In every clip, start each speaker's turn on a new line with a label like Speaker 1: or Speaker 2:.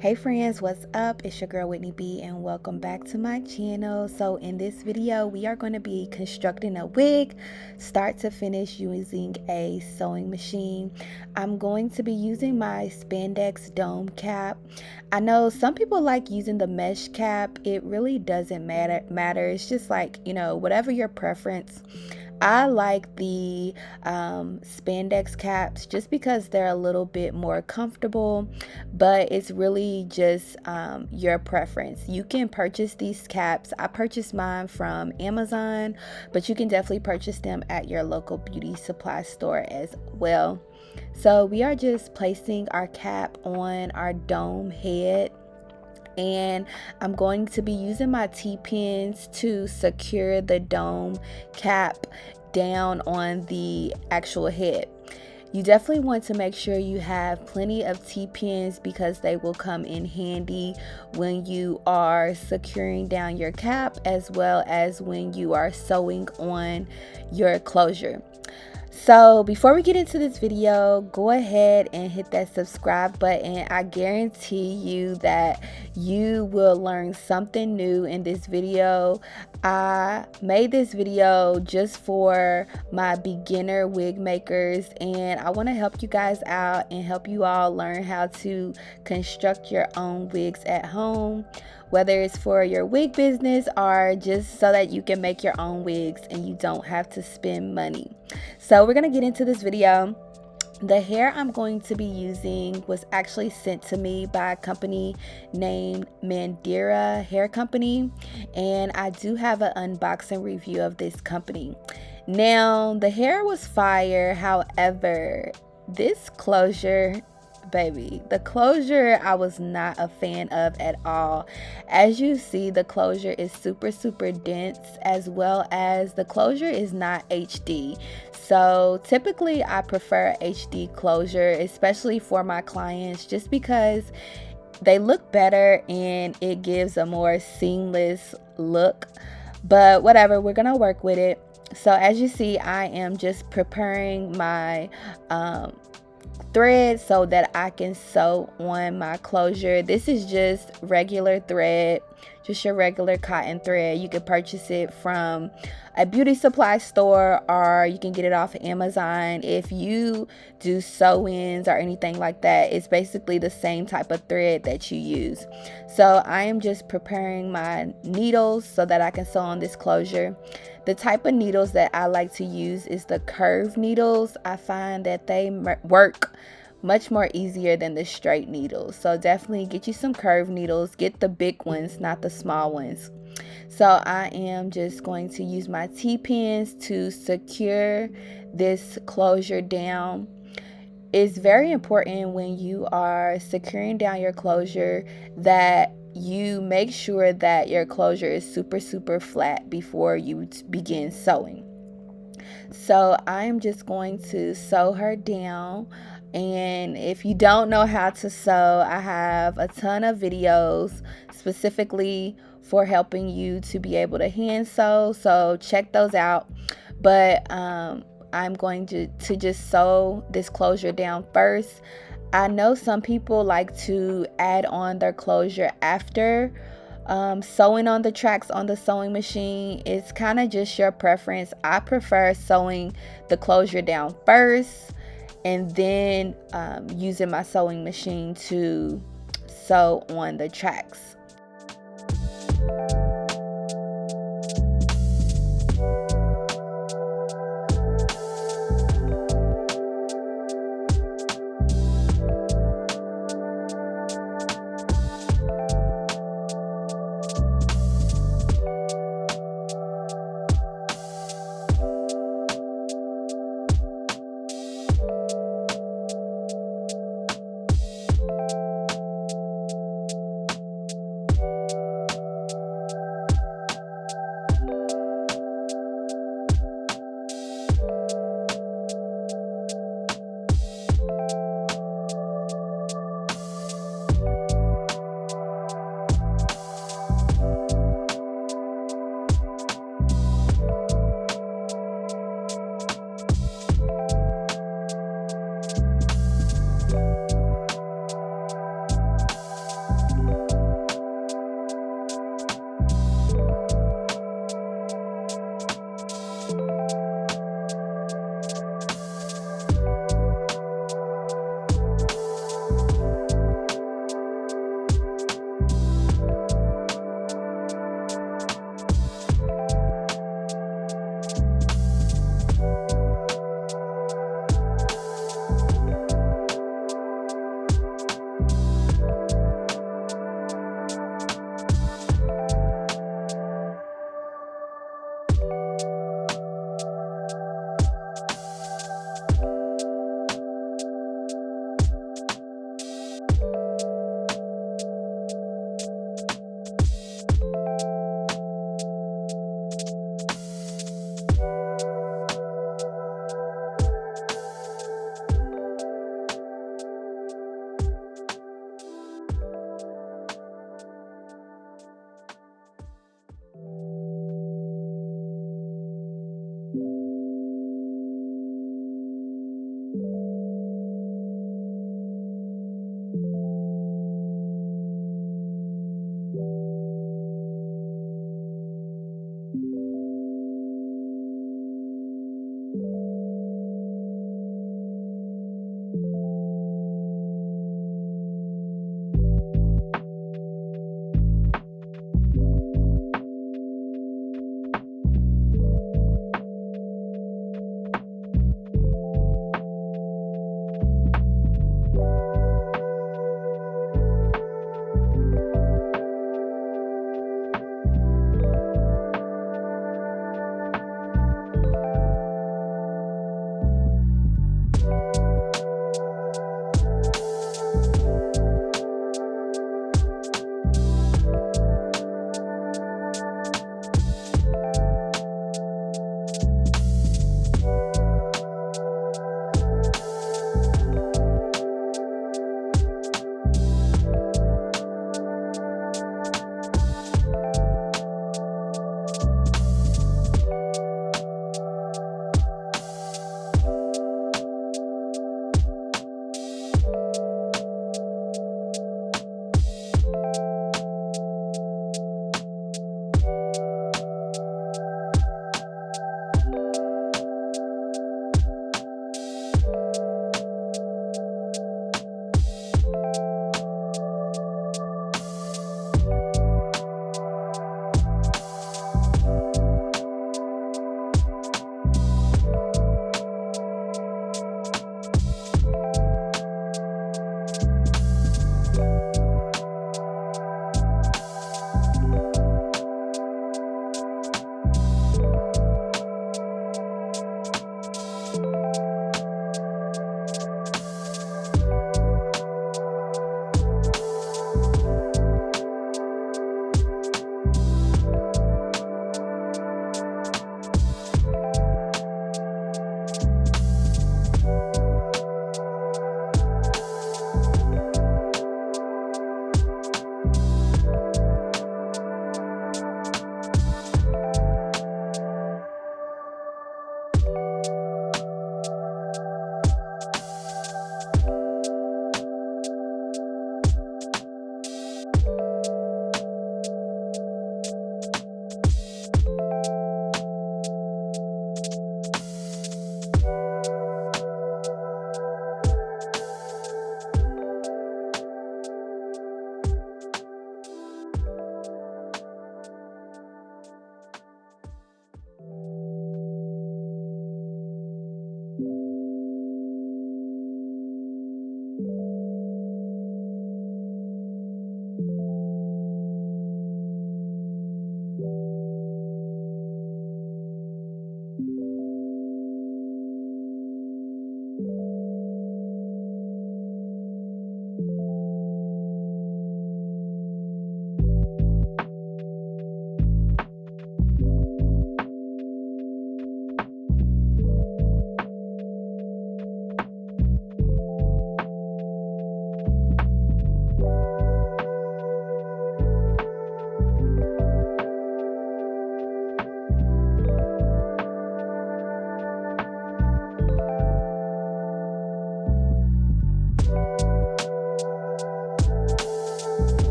Speaker 1: Hey friends, what's up? It's your girl Whitney B and welcome back to my channel. So in this video, we are going to be constructing a wig start to finish using a sewing machine. I'm going to be using my spandex dome cap. I know some people like using the mesh cap. It really doesn't matter. It's just like, whatever your preference. I like the spandex caps just because they're a little bit more comfortable, but it's really just your preference. You can purchase these caps. I purchased mine from Amazon, but you can definitely purchase them at your local beauty supply store as well. So we are just placing our cap on our dome head, and I'm going to be using my T-pins to secure the dome cap down on the actual head. You definitely want to make sure you have plenty of T-pins because they will come in handy when you are securing down your cap as well as when you are sewing on your closure. So before we get into this video, go ahead and hit that subscribe button. I guarantee you that you will learn something new in this video. I made this video just for my beginner wig makers, and I want to help you guys out and help you all learn how to construct your own wigs at home, whether it's for your wig business or just so that you can make your own wigs and you don't have to spend money. So we're going to get into this video. The hair I'm going to be using was actually sent to me by a company named Mandira Hair Company, and I do have an unboxing review of this company. Now, the hair was fire, however, this closure, baby, the closure I was not a fan of at all. As you see, the closure is super dense, as well as the closure is not HD. So typically I prefer HD closure, especially for my clients, just because they look better and it gives a more seamless look. But whatever, we're gonna work with it. So as you see, I am just preparing my thread so that I can sew on my closure. This is just regular thread, just your regular cotton thread. You can purchase it from a beauty supply store or you can get it off of Amazon. If you do sew-ins or anything like that, it's basically the same type of thread that you use. So I am just preparing my needles so that I can sew on this closure. The type of needles that I like to use is the curved needles. I find that they work much more easier than the straight needles. So definitely get you some curved needles. Get the big ones, not the small ones. So I am just going to use my T-pins to secure this closure down. It's very important when you are securing down your closure that you make sure that your closure is super flat before you begin sewing. So I'm just going to sew her down. And if you don't know how to sew, I have a ton of videos specifically for helping you to be able to hand sew. So check those out. But I'm going to just sew this closure down first. I know some people like to add on their closure after sewing on the tracks on the sewing machine. It's kind of just your preference. I prefer sewing the closure down first and then using my sewing machine to sew on the tracks.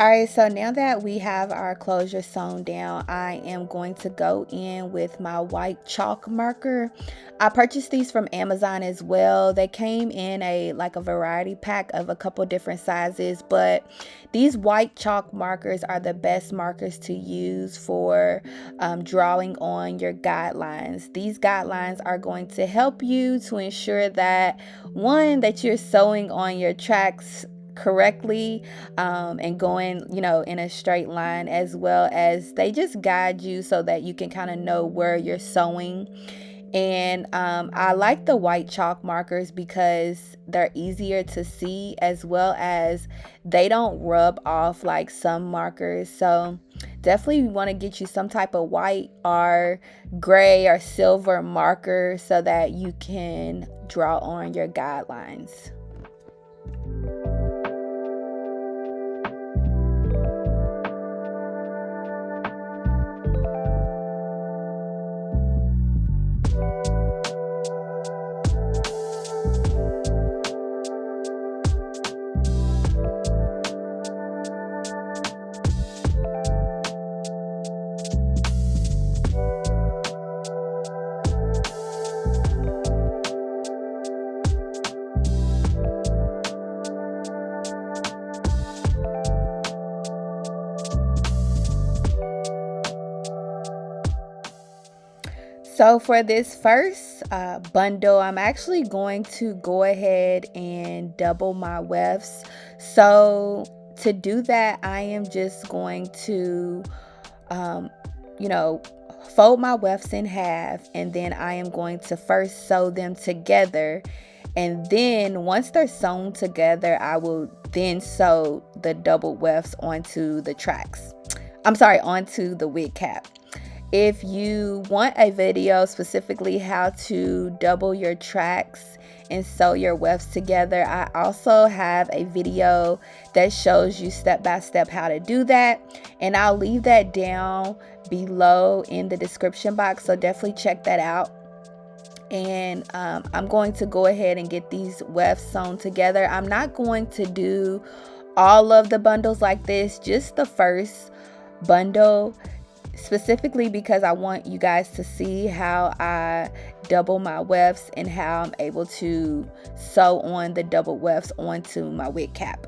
Speaker 1: Alright, so now that we have our closure sewn down, I am going to go in with my white chalk marker. I purchased these from Amazon as well. They came in a variety pack of a couple different sizes, but these white chalk markers are the best markers to use for drawing on your guidelines. These guidelines are going to help you to ensure that, one, that you're sewing on your tracks correctly, and going in a straight line, as well as they just guide you so that you can kind of know where you're sewing. And I like the white chalk markers because they're easier to see, as well as they don't rub off like some markers. So definitely want to get you some type of white or gray or silver marker so that you can draw on your guidelines. So for this first bundle, I'm actually going to go ahead and double my wefts. So to do that, I am just going to, fold my wefts in half, and then I am going to first sew them together. And then once they're sewn together, I will then sew the double wefts onto the tracks. Onto the wig cap. If you want a video specifically how to double your tracks and sew your wefts together, I also have a video that shows you step by step how to do that, and I'll leave that down below in the description box, so definitely check that out. And I'm going to go ahead and get these wefts sewn together. I'm not going to do all of the bundles like this, just the first bundle, specifically because I want you guys to see how I double my wefts and how I'm able to sew on the double wefts onto my wig cap.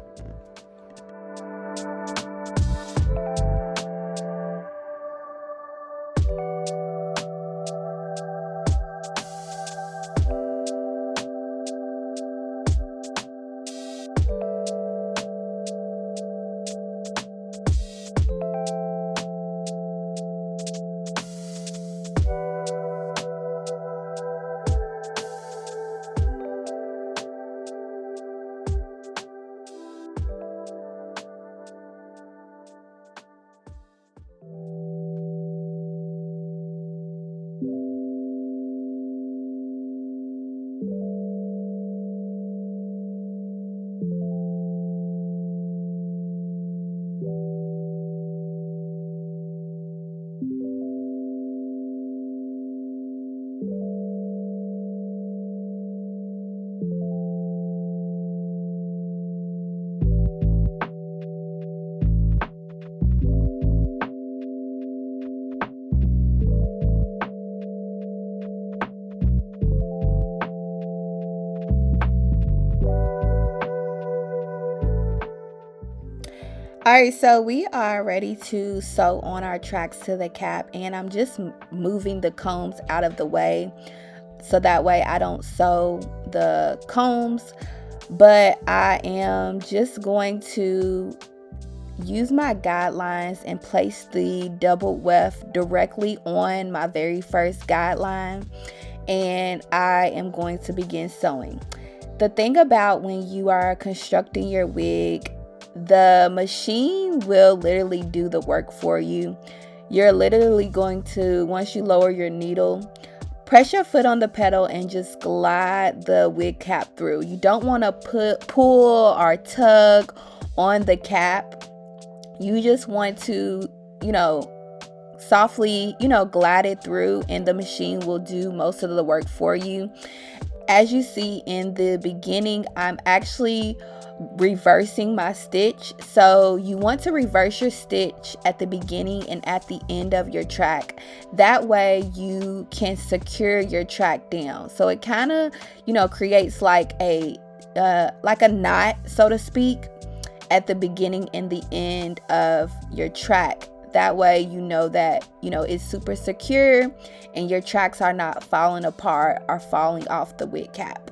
Speaker 1: Alright, so we are ready to sew on our tracks to the cap, and I'm just moving the combs out of the way so that way I don't sew the combs, but I am just going to use my guidelines and place the double weft directly on my very first guideline, and I am going to begin sewing. The thing about when you are constructing your wig, the machine will literally do the work for you. You're literally going to, once you lower your needle, press your foot on the pedal and just glide the wig cap through. You don't want to pull or tug on the cap. You just want to, softly, glide it through, and the machine will do most of the work for you. As you see in the beginning, I'm actually reversing my stitch. So you want to reverse your stitch at the beginning and at the end of your track. That way you can secure your track down. So it kind of, creates like a knot, so to speak, at the beginning and the end of your track. That way you know that it's super secure and your tracks are not falling apart or falling off the wig cap.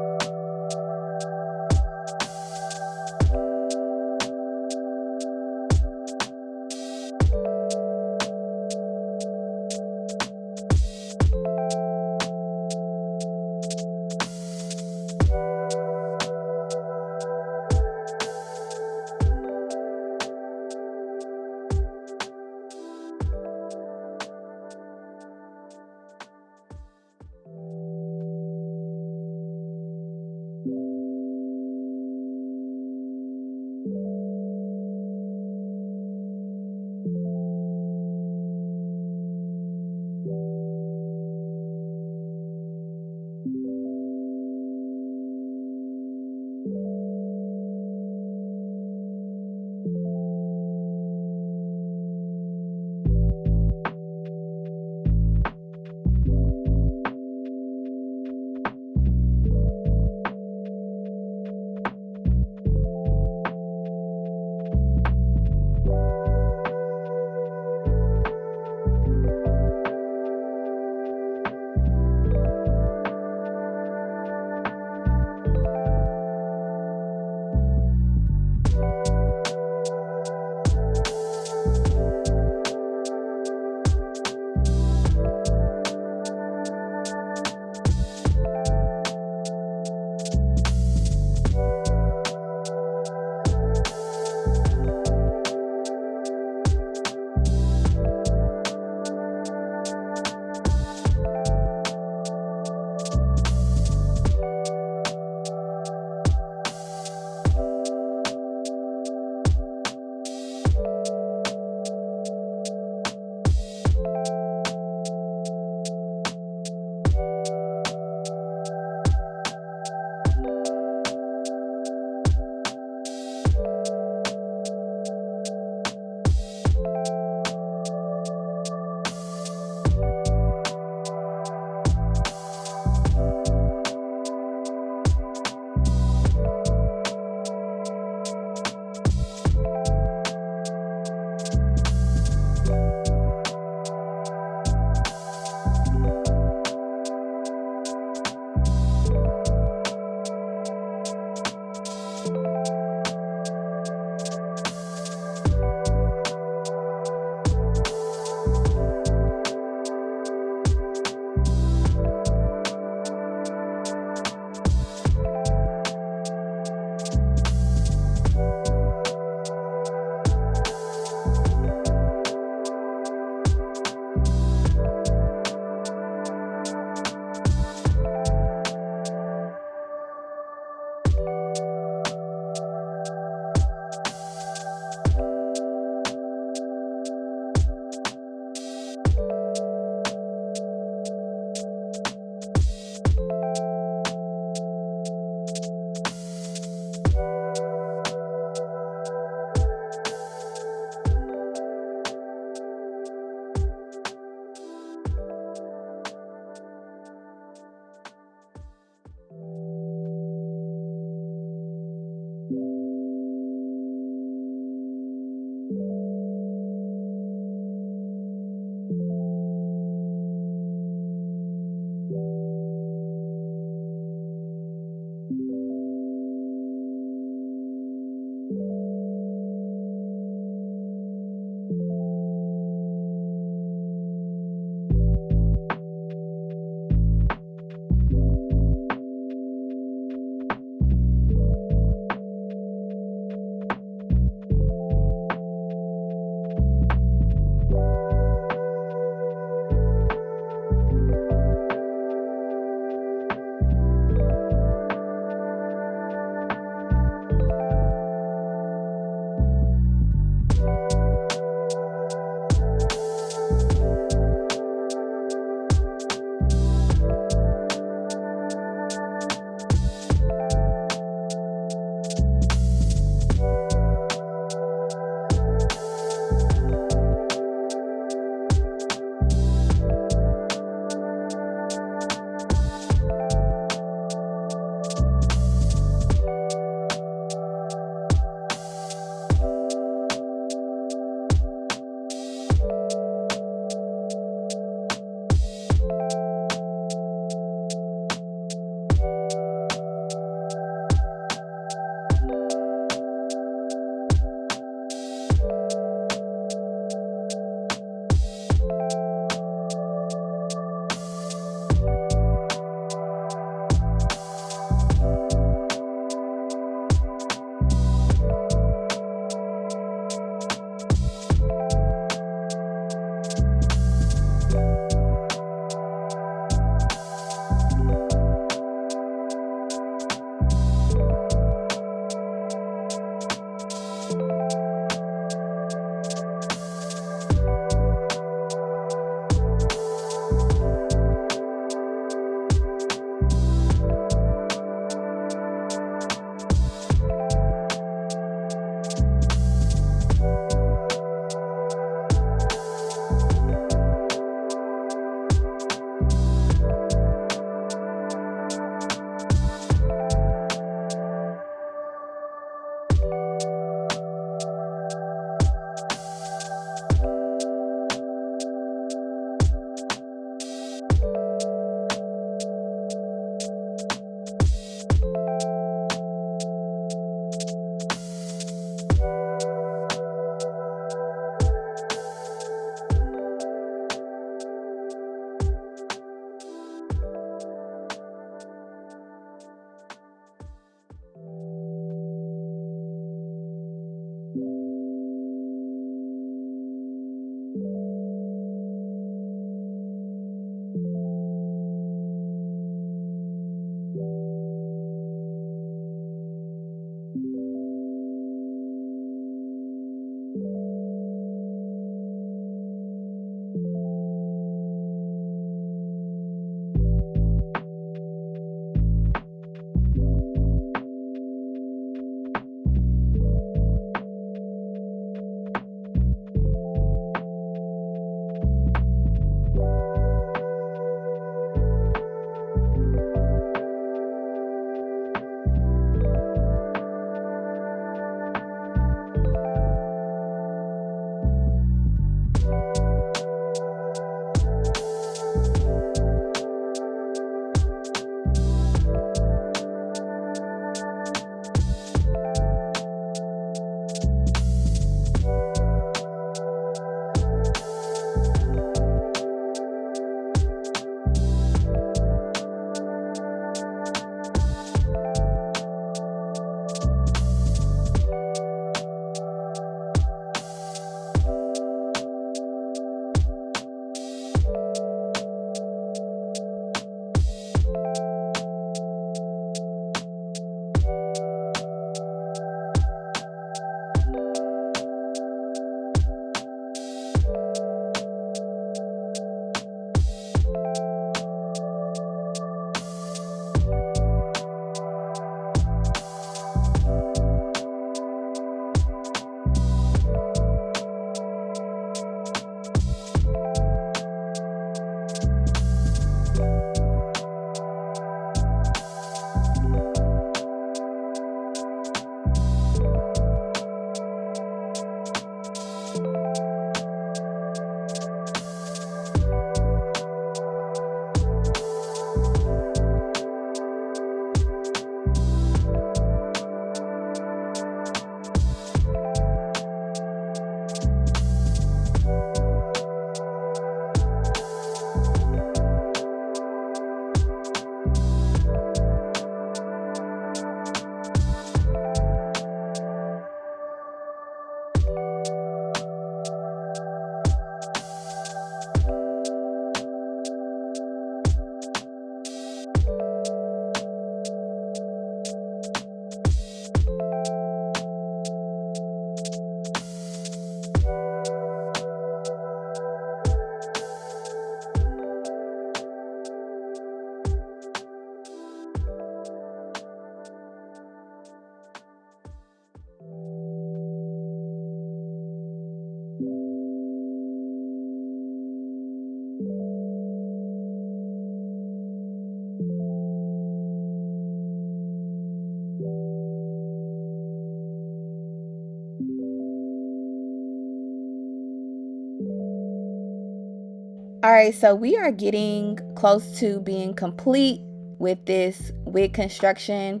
Speaker 1: All right, so we are getting close to being complete with this wig construction.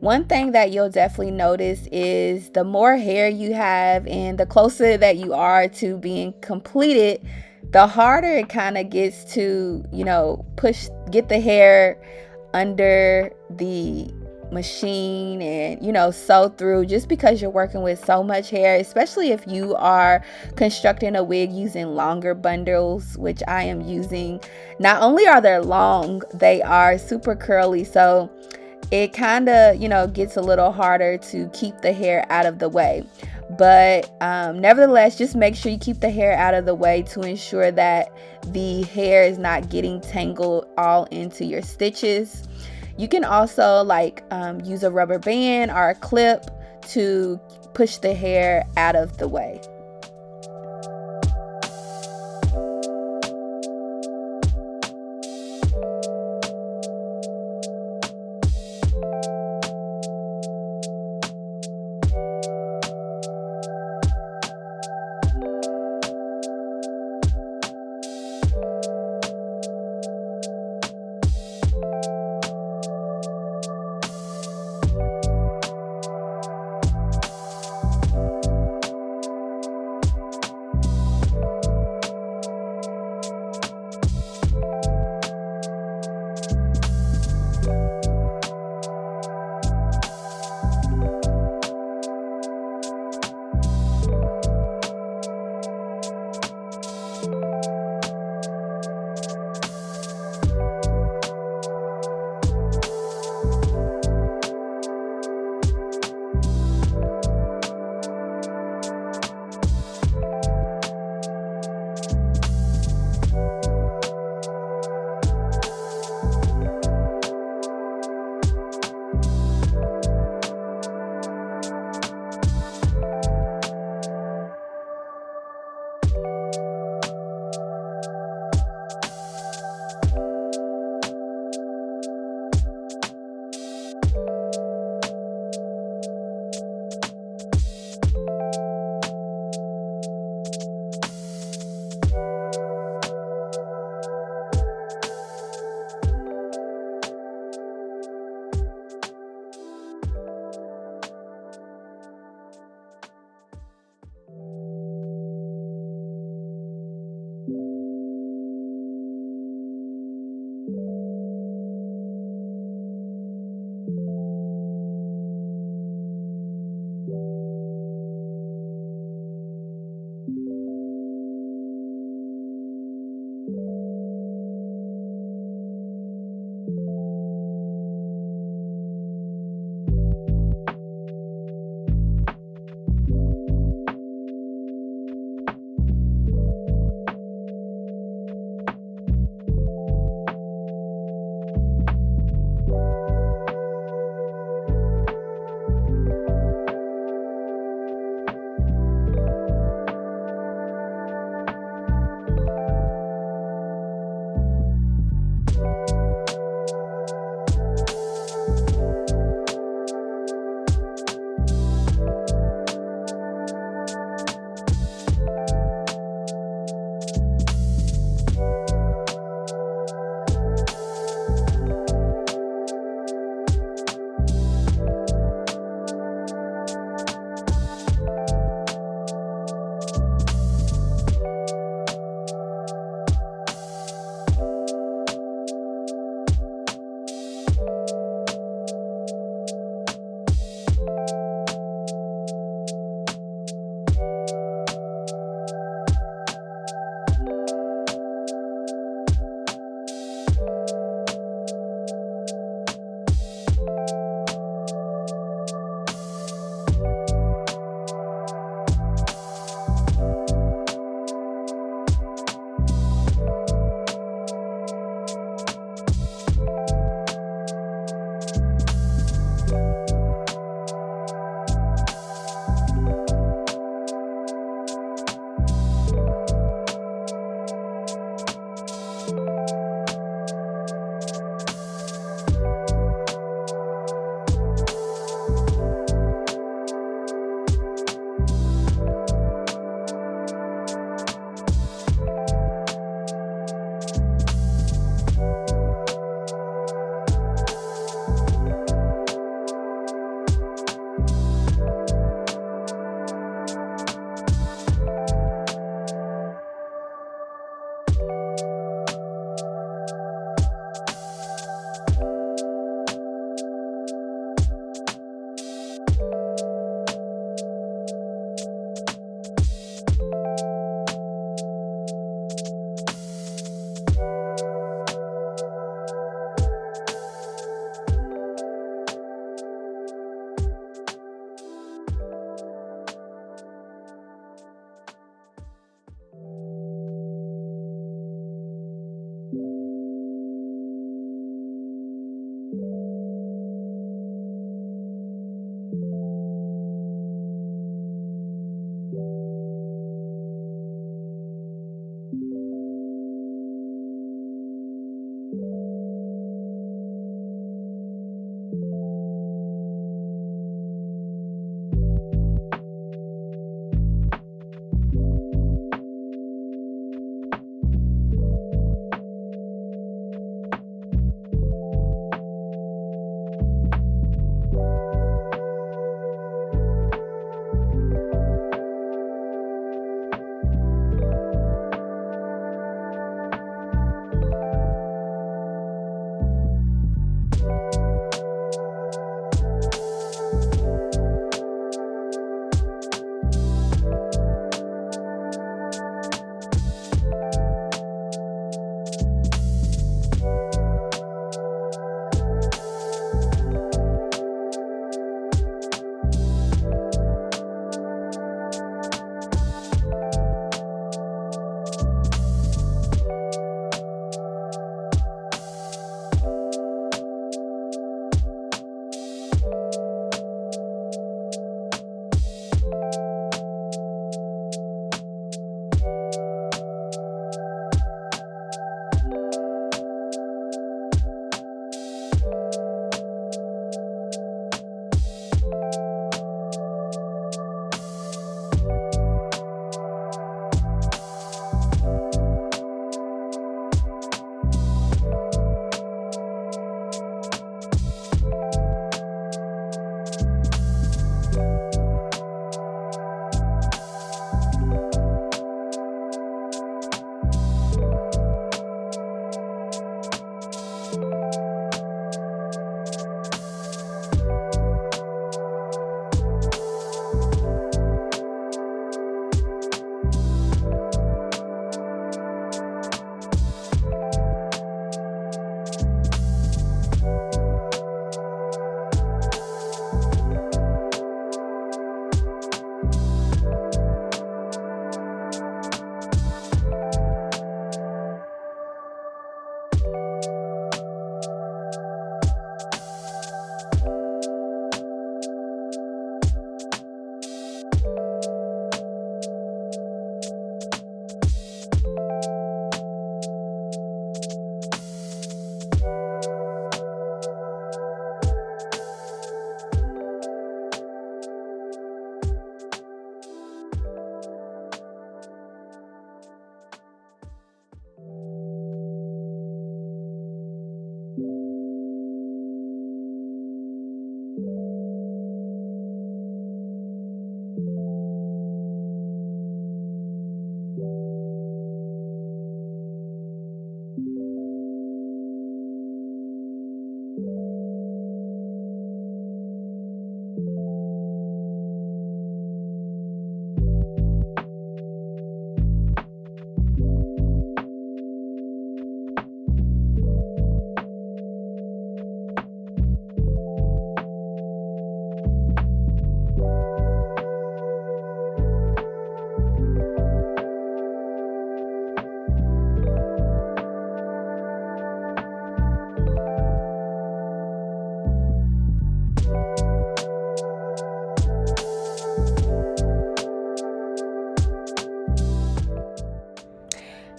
Speaker 1: One thing that you'll definitely notice is the more hair you have and the closer that you are to being completed, the harder it kind of gets to, get the hair under the machine and sew through, just because you're working with so much hair, especially if you are constructing a wig using longer bundles, which I am using. Not only are they long, they are super curly, so it kind of gets a little harder to keep the hair out of the way. But nevertheless, just make sure you keep the hair out of the way to ensure that the hair is not getting tangled all into your stitches. You can also use a rubber band or a clip to push the hair out of the way.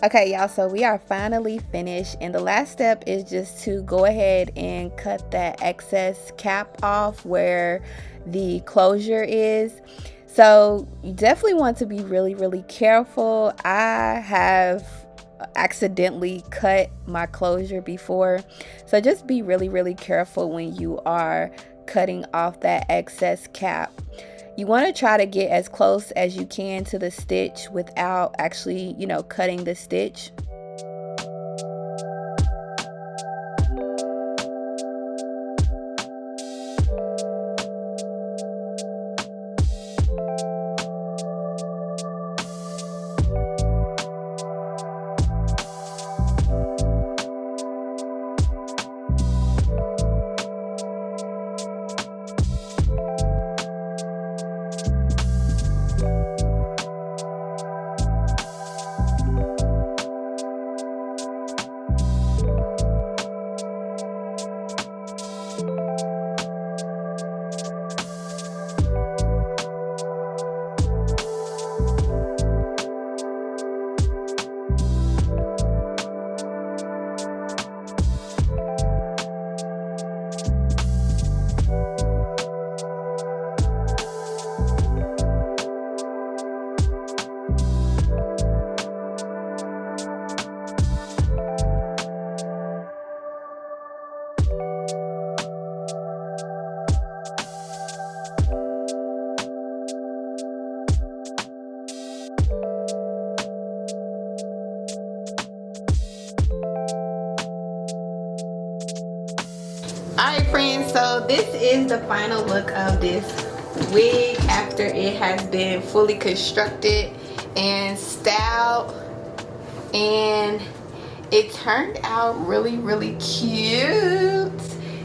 Speaker 1: Okay, y'all, so we are finally finished, and the last step is just to go ahead and cut that excess cap off where the closure is. So you definitely want to be really careful. I have accidentally cut my closure before, so just be really careful when you are cutting off that excess cap. You want to try to get as close as you can to the stitch without actually, cutting the stitch. Alright friends, so this is the final look of this wig after it has been fully constructed and styled, and it turned out really cute.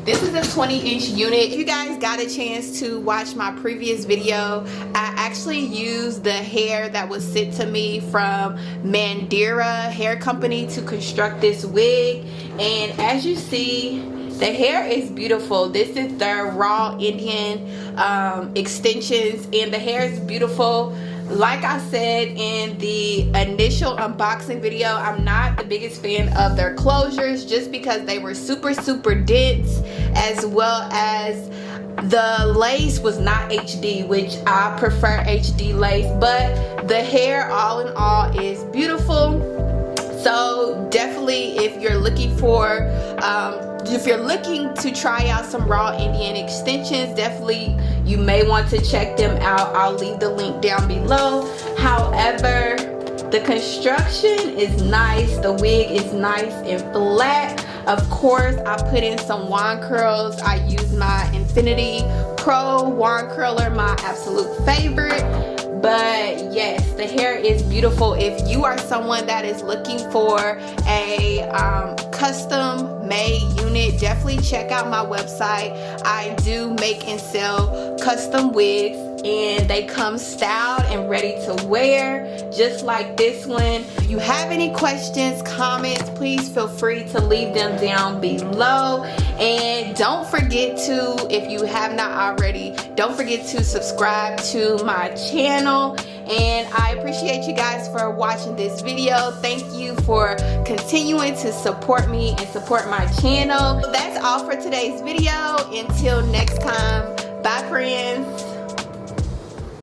Speaker 1: This is a 20-inch unit. If you guys got a chance to watch my previous video, I actually used the hair that was sent to me from Mandira Hair Company to construct this wig, and as you see, the hair is beautiful. This is their raw Indian extensions, and the hair is beautiful. Like I said in the initial unboxing video, I'm not the biggest fan of their closures just because they were super dense, as well as the lace was not HD, which I prefer HD lace, but the hair all in all is beautiful. So definitely, if you're looking to try out some raw Indian extensions, definitely you may want to check them out. I'll leave the link down below. However, the construction is nice. The wig is nice and flat. Of course, I put in some wand curls. I use my Infinity Pro wand curler, my absolute favorite. But yes, the hair is beautiful. If you are someone that is looking for a custom made unit, definitely check out my website. I do make and sell custom wigs, and they come styled and ready to wear, just like this one. If you have any questions, comments, please feel free to leave them down below. And don't forget to, if you have not already, don't forget to subscribe to my channel. And I appreciate you guys for watching this video. Thank you for continuing to support me and support my channel. That's all for today's video. Until next time, bye friends.